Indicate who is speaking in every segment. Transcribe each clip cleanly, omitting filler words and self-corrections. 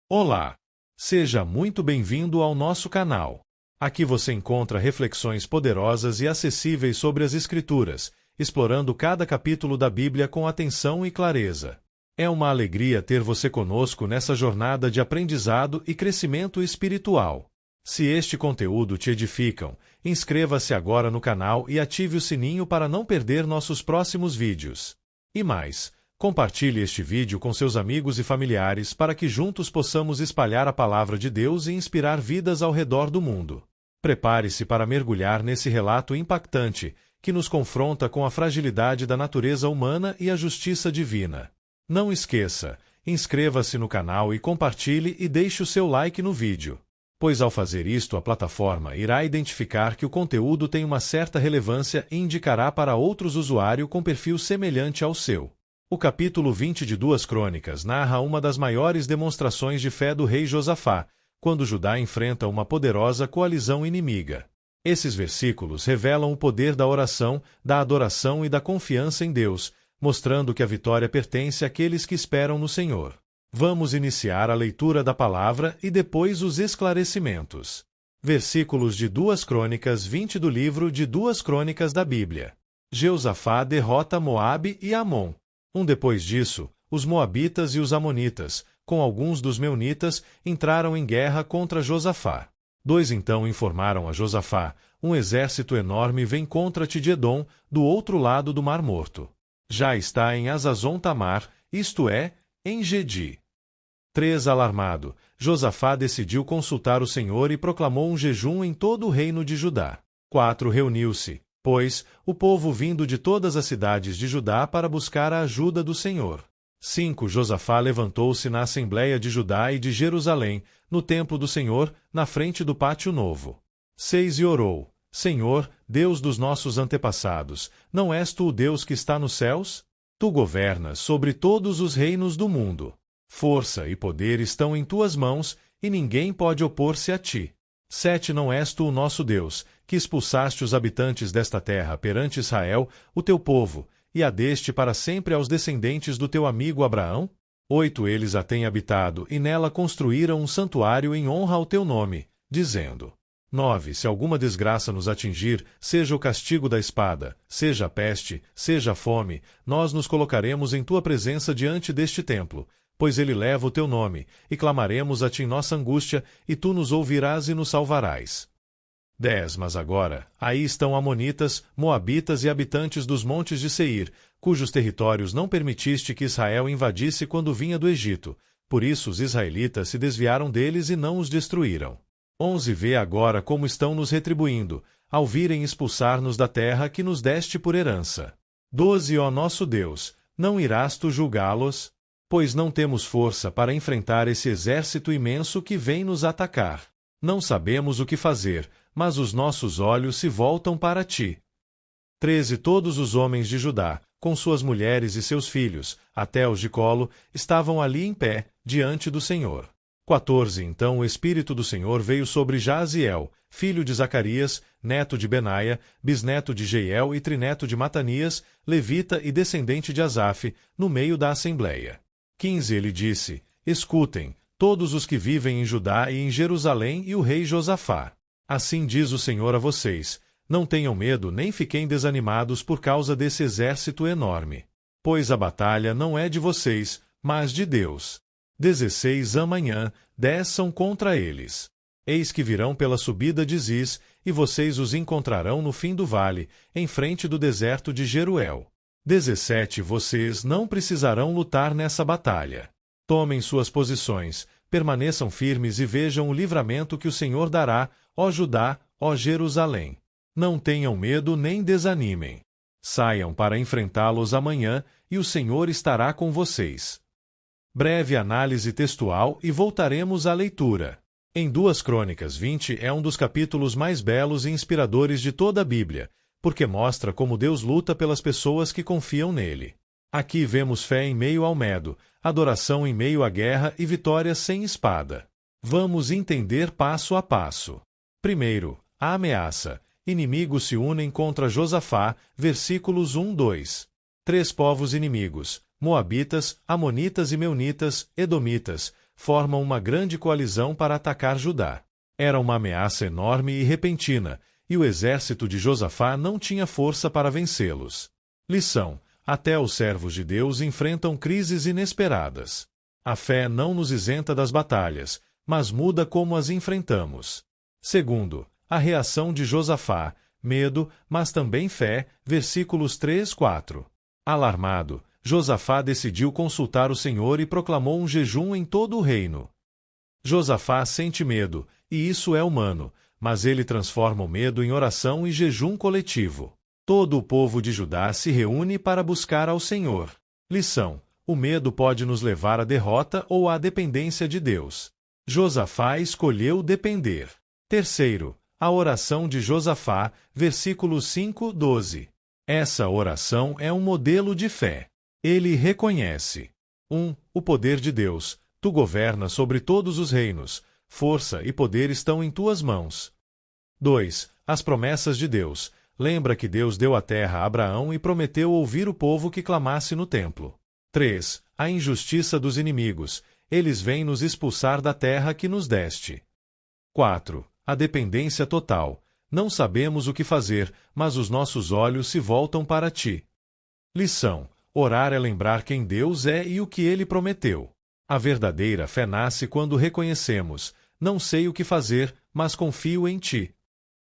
Speaker 1: Olá! Seja muito bem-vindo ao nosso canal. Aqui você encontra reflexões poderosas e acessíveis sobre as Escrituras, explorando cada capítulo da Bíblia com atenção e clareza. É uma alegria ter você conosco nessa jornada de aprendizado e crescimento espiritual. Se este conteúdo te edificam, inscreva-se agora no canal e ative o sininho para não perder nossos próximos vídeos. E mais, compartilhe este vídeo com seus amigos e familiares para que juntos possamos espalhar a palavra de Deus e inspirar vidas ao redor do mundo. Prepare-se para mergulhar nesse relato impactante que nos confronta com a fragilidade da natureza humana e a justiça divina. Não esqueça, inscreva-se no canal e compartilhe e deixe o seu like no vídeo, pois ao fazer isto a plataforma irá identificar que o conteúdo tem uma certa relevância e indicará para outros usuários com perfil semelhante ao seu. O capítulo 20 de 2 Crônicas narra uma das maiores demonstrações de fé do rei Josafá, quando Judá enfrenta uma poderosa coalizão inimiga. Esses versículos revelam o poder da oração, da adoração e da confiança em Deus, mostrando que a vitória pertence àqueles que esperam no Senhor. Vamos iniciar a leitura da palavra e depois os esclarecimentos. Versículos de 2 Crônicas 20 do livro de 2 Crônicas da Bíblia. Jeosafá derrota Moabe e Amon. Depois disso, os Moabitas e os Amonitas, com alguns dos Meunitas, entraram em guerra contra Josafá. 2 Então informaram a Josafá: um exército enorme vem contra-te de Edom, do outro lado do Mar Morto. Já está em Azazon Tamar, isto é, em Gedi. 3 Alarmado, Josafá decidiu consultar o Senhor e proclamou um jejum em todo o reino de Judá. 4 Reuniu-se, pois, o povo vindo de todas as cidades de Judá para buscar a ajuda do Senhor. 5 Josafá levantou-se na Assembleia de Judá e de Jerusalém, no templo do Senhor, na frente do pátio novo. 6 E orou: Senhor, Deus dos nossos antepassados, não és tu o Deus que está nos céus? Tu governas sobre todos os reinos do mundo. Força e poder estão em tuas mãos, e ninguém pode opor-se a ti. 7 Não és tu o nosso Deus, que expulsaste os habitantes desta terra perante Israel, o teu povo, e a deste para sempre aos descendentes do teu amigo Abraão? 8 Eles a têm habitado, e nela construíram um santuário em honra ao teu nome, dizendo: 9 Se alguma desgraça nos atingir, seja o castigo da espada, seja a peste, seja a fome, nós nos colocaremos em tua presença diante deste templo, pois ele leva o teu nome, e clamaremos a ti em nossa angústia, e tu nos ouvirás e nos salvarás. 10 Mas agora, aí estão Amonitas, Moabitas e habitantes dos montes de Seir, cujos territórios não permitiste que Israel invadisse quando vinha do Egito, por isso os israelitas se desviaram deles e não os destruíram. 11 Vê agora como estão nos retribuindo, ao virem expulsar-nos da terra que nos deste por herança. 12 Ó nosso Deus, não irás tu julgá-los? Pois não temos força para enfrentar esse exército imenso que vem nos atacar. Não sabemos o que fazer, mas os nossos olhos se voltam para ti. 13 Todos os homens de Judá, com suas mulheres e seus filhos, até os de colo, estavam ali em pé, diante do Senhor. 14 Então o Espírito do Senhor veio sobre Jaziel, filho de Zacarias, neto de Benaia, bisneto de Jeiel e trineto de Matanias, levita e descendente de Asaf, no meio da assembleia. 15 Ele disse: Escutem, todos os que vivem em Judá e em Jerusalém e o rei Josafá. Assim diz o Senhor a vocês: não tenham medo nem fiquem desanimados por causa desse exército enorme. Pois a batalha não é de vocês, mas de Deus. 16 Amanhã, 10 são contra eles. Eis que virão pela subida de Ziz, e vocês os encontrarão no fim do vale, em frente do deserto de Jeruel. 17 Vocês não precisarão lutar nessa batalha. Tomem suas posições, permaneçam firmes e vejam o livramento que o Senhor dará, ó Judá, ó Jerusalém. Não tenham medo nem desanimem. Saiam para enfrentá-los amanhã, e o Senhor estará com vocês. Breve análise textual e voltaremos à leitura. Em 2 Crônicas 20 é um dos capítulos mais belos e inspiradores de toda a Bíblia, porque mostra como Deus luta pelas pessoas que confiam nele. Aqui vemos fé em meio ao medo, adoração em meio à guerra e vitória sem espada. Vamos entender passo a passo. Primeiro, a ameaça. Inimigos se unem contra Josafá, versículos 1-2. 3 povos inimigos, Moabitas, Amonitas e Meunitas, Edomitas, formam uma grande coalizão para atacar Judá. Era uma ameaça enorme e repentina, e o exército de Josafá não tinha força para vencê-los. Lição: até os servos de Deus enfrentam crises inesperadas. A fé não nos isenta das batalhas, mas muda como as enfrentamos. Segundo, a reação de Josafá: medo, mas também fé, versículos 3-4. Alarmado, Josafá decidiu consultar o Senhor e proclamou um jejum em todo o reino. Josafá sente medo, e isso é humano, mas ele transforma o medo em oração e jejum coletivo. Todo o povo de Judá se reúne para buscar ao Senhor. Lição: o medo pode nos levar à derrota ou à dependência de Deus. Josafá escolheu depender. Terceiro, a oração de Josafá, versículos 5-12. Essa oração é um modelo de fé. Ele reconhece: 1. O poder de Deus. Tu governas sobre todos os reinos. Força e poder estão em tuas mãos. 2. As promessas de Deus. Lembra que Deus deu a terra a Abraão e prometeu ouvir o povo que clamasse no templo. 3. A injustiça dos inimigos. Eles vêm nos expulsar da terra que nos deste. 4. A dependência total. Não sabemos o que fazer, mas os nossos olhos se voltam para ti. Lição: orar é lembrar quem Deus é e o que Ele prometeu. A verdadeira fé nasce quando reconhecemos: não sei o que fazer, mas confio em ti.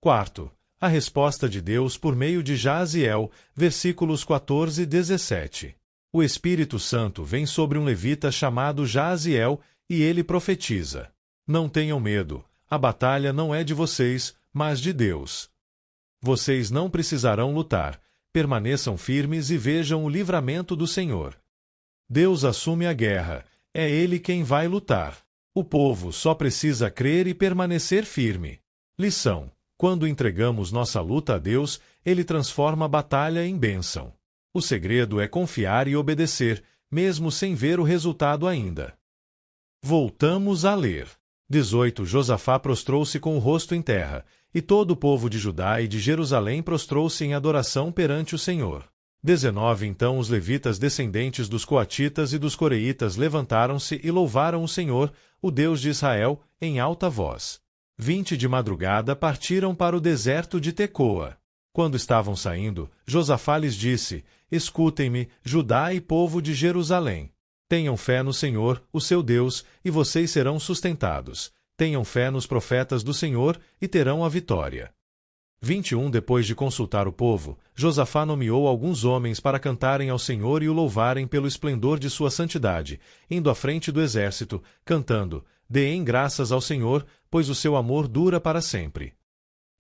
Speaker 1: Quarto, a resposta de Deus por meio de Jaziel, versículos 14-17. O Espírito Santo vem sobre um levita chamado Jaziel, e ele profetiza: não tenham medo, a batalha não é de vocês, mas de Deus. Vocês não precisarão lutar, permaneçam firmes e vejam o livramento do Senhor. Deus assume a guerra, é Ele quem vai lutar. O povo só precisa crer e permanecer firme. Lição: quando entregamos nossa luta a Deus, Ele transforma a batalha em bênção. O segredo é confiar e obedecer, mesmo sem ver o resultado ainda. Voltamos a ler. 18. Josafá prostrou-se com o rosto em terra, e todo o povo de Judá e de Jerusalém prostrou-se em adoração perante o Senhor. 19. Então os levitas descendentes dos coatitas e dos coreitas levantaram-se e louvaram o Senhor, o Deus de Israel, em alta voz. 20. De madrugada partiram para o deserto de Tecoa. Quando estavam saindo, Josafá lhes disse: escutem-me, Judá e povo de Jerusalém. Tenham fé no Senhor, o seu Deus, e vocês serão sustentados. Tenham fé nos profetas do Senhor, e terão a vitória. 21. Depois de consultar o povo, Josafá nomeou alguns homens para cantarem ao Senhor e o louvarem pelo esplendor de sua santidade, indo à frente do exército, cantando: deem graças ao Senhor, pois o seu amor dura para sempre.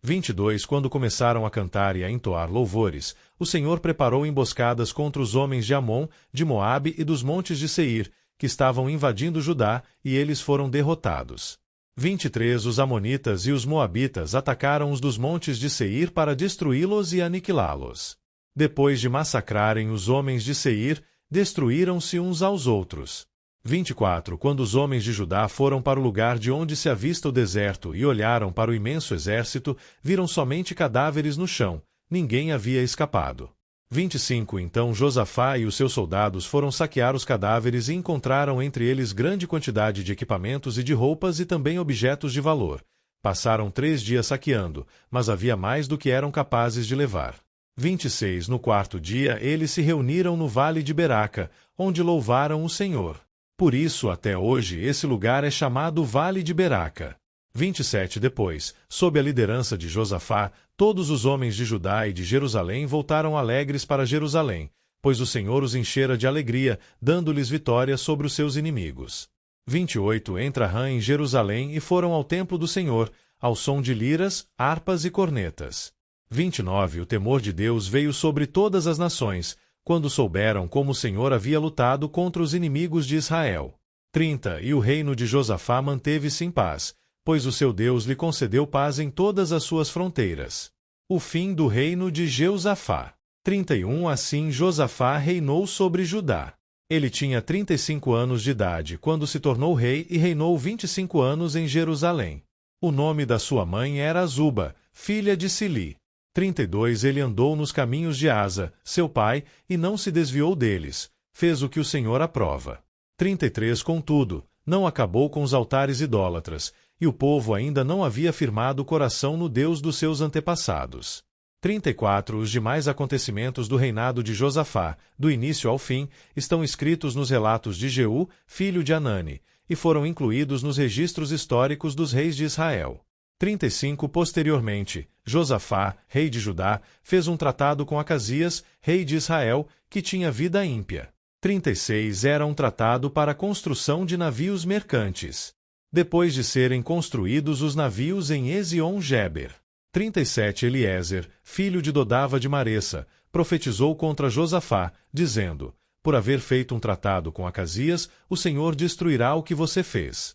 Speaker 1: 22. Quando começaram a cantar e a entoar louvores, o Senhor preparou emboscadas contra os homens de Amon, de Moabe e dos montes de Seir, que estavam invadindo Judá, e eles foram derrotados. 23. Os amonitas e os moabitas atacaram os dos montes de Seir para destruí-los e aniquilá-los. Depois de massacrarem os homens de Seir, destruíram-se uns aos outros. 24. Quando os homens de Judá foram para o lugar de onde se avista o deserto e olharam para o imenso exército, viram somente cadáveres no chão, ninguém havia escapado. 25. Então Josafá e os seus soldados foram saquear os cadáveres e encontraram entre eles grande quantidade de equipamentos e de roupas e também objetos de valor. Passaram 3 dias saqueando, mas havia mais do que eram capazes de levar. 26. No 4º dia eles se reuniram no vale de Beraca, onde louvaram o Senhor. Por isso, até hoje, esse lugar é chamado Vale de Beraca. 27. Depois, sob a liderança de Josafá, todos os homens de Judá e de Jerusalém voltaram alegres para Jerusalém, pois o Senhor os enchera de alegria, dando-lhes vitória sobre os seus inimigos. 28. Entraram em Jerusalém e foram ao templo do Senhor, ao som de liras, harpas e cornetas. 29. O temor de Deus veio sobre todas as nações, quando souberam como o Senhor havia lutado contra os inimigos de Israel. 30. E o reino de Josafá manteve-se em paz, pois o seu Deus lhe concedeu paz em todas as suas fronteiras. O fim do reino de Jeosafá. 31. Assim Josafá reinou sobre Judá. Ele tinha 35 anos de idade quando se tornou rei e reinou 25 anos em Jerusalém. O nome da sua mãe era Azuba, filha de Sili. 32. Ele andou nos caminhos de Asa, seu pai, e não se desviou deles, fez o que o Senhor aprova. 33. Contudo, não acabou com os altares idólatras, e o povo ainda não havia firmado o coração no Deus dos seus antepassados. 34. Os demais acontecimentos do reinado de Josafá, do início ao fim, estão escritos nos relatos de Jeú, filho de Anani, e foram incluídos nos registros históricos dos reis de Israel. 35. Posteriormente, Josafá, rei de Judá, fez um tratado com Acasias, rei de Israel, que tinha vida ímpia. 36. Era um tratado para a construção de navios mercantes. Depois de serem construídos os navios em Ezion-Geber. 37. Eliezer, filho de Dodava de Maressa, profetizou contra Josafá, dizendo: por haver feito um tratado com Acasias, o Senhor destruirá o que você fez.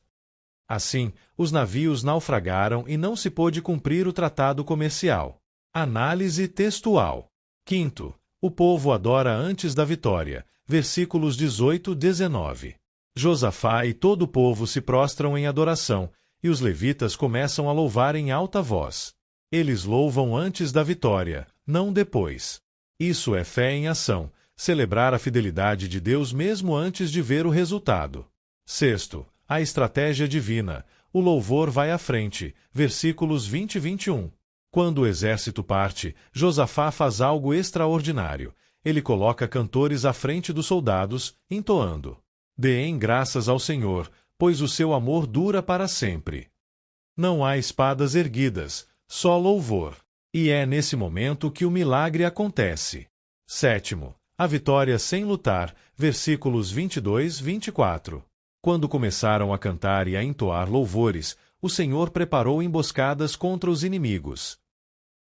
Speaker 1: Assim, os navios naufragaram e não se pôde cumprir o tratado comercial. Análise textual. 5. O povo adora antes da vitória. Versículos 18-19. Josafá e todo o povo se prostram em adoração, e os levitas começam a louvar em alta voz. Eles louvam antes da vitória, não depois. Isso é fé em ação, celebrar a fidelidade de Deus mesmo antes de ver o resultado. 6. A estratégia divina. O louvor vai à frente. Versículos 20 e 21. Quando o exército parte, Josafá faz algo extraordinário. Ele coloca cantores à frente dos soldados, entoando: deem graças ao Senhor, pois o seu amor dura para sempre. Não há espadas erguidas, só louvor. E é nesse momento que o milagre acontece. 7. A vitória sem lutar. Versículos 22-24. Quando começaram a cantar e a entoar louvores, o Senhor preparou emboscadas contra os inimigos.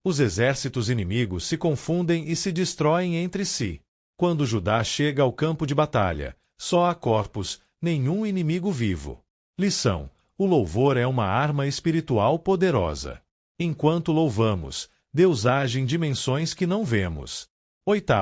Speaker 1: Os exércitos inimigos se confundem e se destroem entre si. Quando Judá chega ao campo de batalha, só há corpos, nenhum inimigo vivo. Lição: o louvor é uma arma espiritual poderosa. Enquanto louvamos, Deus age em dimensões que não vemos. 8.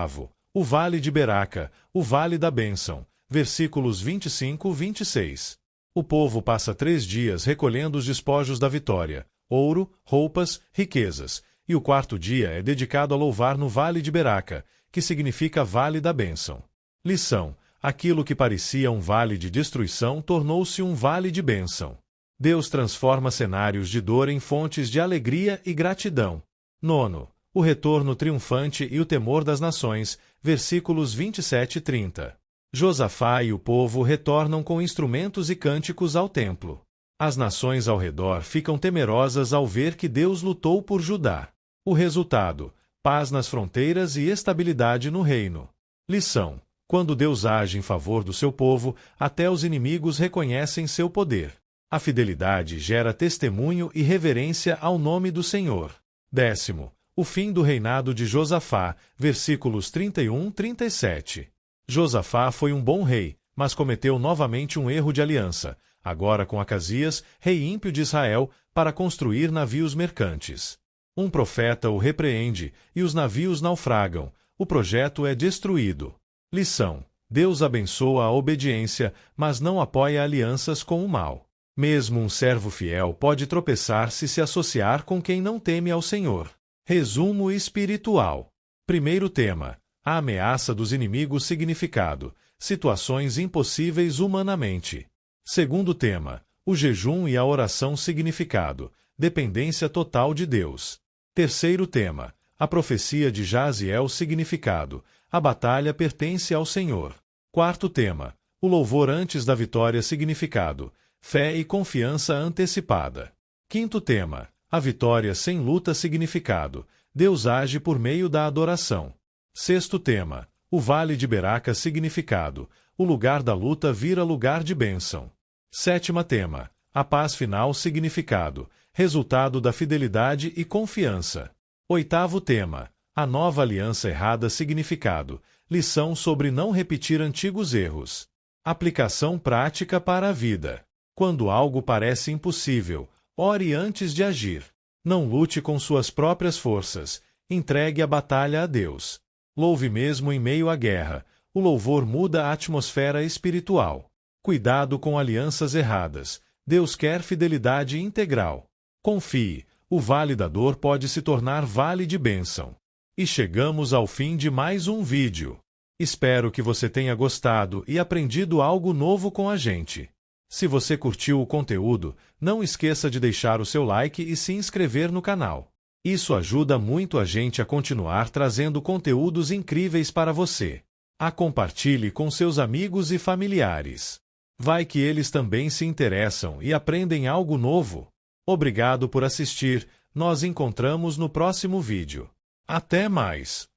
Speaker 1: O Vale de Beraca, o Vale da Bênção. Versículos 25-26. O povo passa 3 dias recolhendo os despojos da vitória, ouro, roupas, riquezas, e o 4º dia é dedicado a louvar no Vale de Beraca, que significa Vale da Bênção. Lição: aquilo que parecia um vale de destruição tornou-se um vale de bênção. Deus transforma cenários de dor em fontes de alegria e gratidão. 9. O retorno triunfante e o temor das nações. Versículos 27 e 30. Josafá e o povo retornam com instrumentos e cânticos ao templo. As nações ao redor ficam temerosas ao ver que Deus lutou por Judá. O resultado: paz nas fronteiras e estabilidade no reino. Lição: quando Deus age em favor do seu povo, até os inimigos reconhecem seu poder. A fidelidade gera testemunho e reverência ao nome do Senhor. 10. O fim do reinado de Josafá. Versículos 31-37. Josafá foi um bom rei, mas cometeu novamente um erro de aliança, agora com Acasias, rei ímpio de Israel, para construir navios mercantes. Um profeta o repreende, e os navios naufragam. O projeto é destruído. Lição: Deus abençoa a obediência, mas não apoia alianças com o mal. Mesmo um servo fiel pode tropeçar se se associar com quem não teme ao Senhor. Resumo espiritual. Primeiro tema: a ameaça dos inimigos. Significado: situações impossíveis humanamente. Segundo tema: o jejum e a oração. Significado: dependência total de Deus. Terceiro tema: a profecia de Jaziel. Significado: a batalha pertence ao Senhor. Quarto tema: o louvor antes da vitória. Significado: fé e confiança antecipada. Quinto tema: a vitória sem luta. Significado: Deus age por meio da adoração. Sexto tema: o Vale de Beraca. Significado: o lugar da luta vira lugar de bênção. Sétimo tema: a paz final. Significado: resultado da fidelidade e confiança. Oitavo tema: a nova aliança errada. Significado: lição sobre não repetir antigos erros. Aplicação prática para a vida. Quando algo parece impossível, ore antes de agir. Não lute com suas próprias forças. Entregue a batalha a Deus. Louve mesmo em meio à guerra. O louvor muda a atmosfera espiritual. Cuidado com alianças erradas. Deus quer fidelidade integral. Confie. O vale da dor pode se tornar vale de bênção. E chegamos ao fim de mais um vídeo. Espero que você tenha gostado e aprendido algo novo com a gente. Se você curtiu o conteúdo, não esqueça de deixar o seu like e se inscrever no canal. Isso ajuda muito a gente a continuar trazendo conteúdos incríveis para você. Compartilhe com seus amigos e familiares. Vai que eles também se interessam e aprendem algo novo. Obrigado por assistir. Nós encontramos no próximo vídeo. Até mais!